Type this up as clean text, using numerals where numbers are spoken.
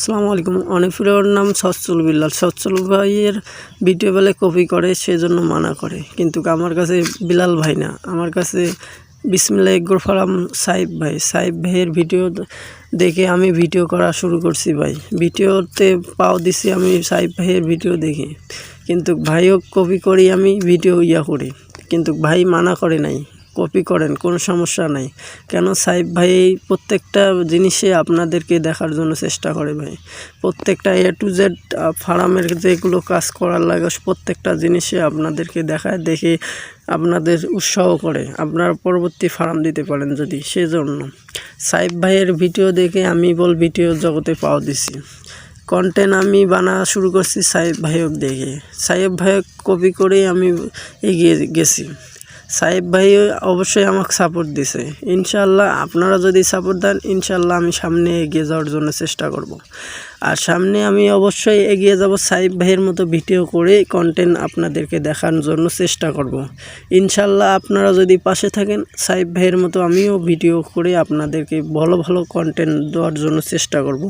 আসসালামু আলাইকুম। অনেক প্রিয়র নাম সচ্ছল বিল্লাল। সচ্ছল ভাইয়ের ভিডিও বলে কপি করে, সেজন্য মানা করে। কিন্তু আমার কাছে বিলাল ভাই না, আমার কাছে বিসমিল্লাহ এগ্রো ফার্ম সাইফ ভাই। সাইফ ভাইয়ের ভিডিও দেখে আমি ভিডিও করা শুরু করছি ভাই। ভিডিওতে পাও দিছি আমি সাইফ ভাইয়ের ভিডিও দেখি, কিন্তু ভাইও কপি করি আমি ভিডিও করি, কিন্তু ভাই মানা করে নাই, কপি করেন কোনো সমস্যা নাই। কেন সাইফ ভাই প্রত্যেকটা জিনিসে আপনাদেরকে দেখার জন্য চেষ্টা করে ভাই। প্রত্যেকটা A to Z ফার্মের যেগুলো কাজ করার লাগে প্রত্যেকটা জিনিসে আপনাদেরকে দেখায়, দেখে আপনাদের উৎসাহ করে আপনারা পরবর্তী ফার্ম দিতে পারেন যদি। সেজন্য সাইফ ভাইয়ের ভিডিও দেখে আমি ভিডিও জগতে পাও দিছি। কন্টেন্ট আমি বানা শুরু করছি সাইফ ভাইয়ক দেখে। সাইফ ভাইয়ক কপি করেই আমি এগিয়ে গেছি। সাইফ ভাই অবশ্যই আমাকে সাপোর্ট দিছে। ইনশাল্লাহ আপনারা যদি সাপোর্ট দেন, ইনশাল্লাহ আমি সামনে এগিয়ে যাওয়ার জন্য চেষ্টা করব। আর সামনে আমি অবশ্যই এগিয়ে যাব, সাইফ ভাইয়ের মতো ভিডিও করে কন্টেন্ট আপনাদেরকে দেখানোর জন্য চেষ্টা করব। ইনশাল্লাহ আপনারা যদি পাশে থাকেন, সাইফ ভাইয়ের মতো আমিও ভিডিও করে আপনাদেরকে ভালো ভালো কন্টেন্ট দেওয়ার জন্য চেষ্টা করব।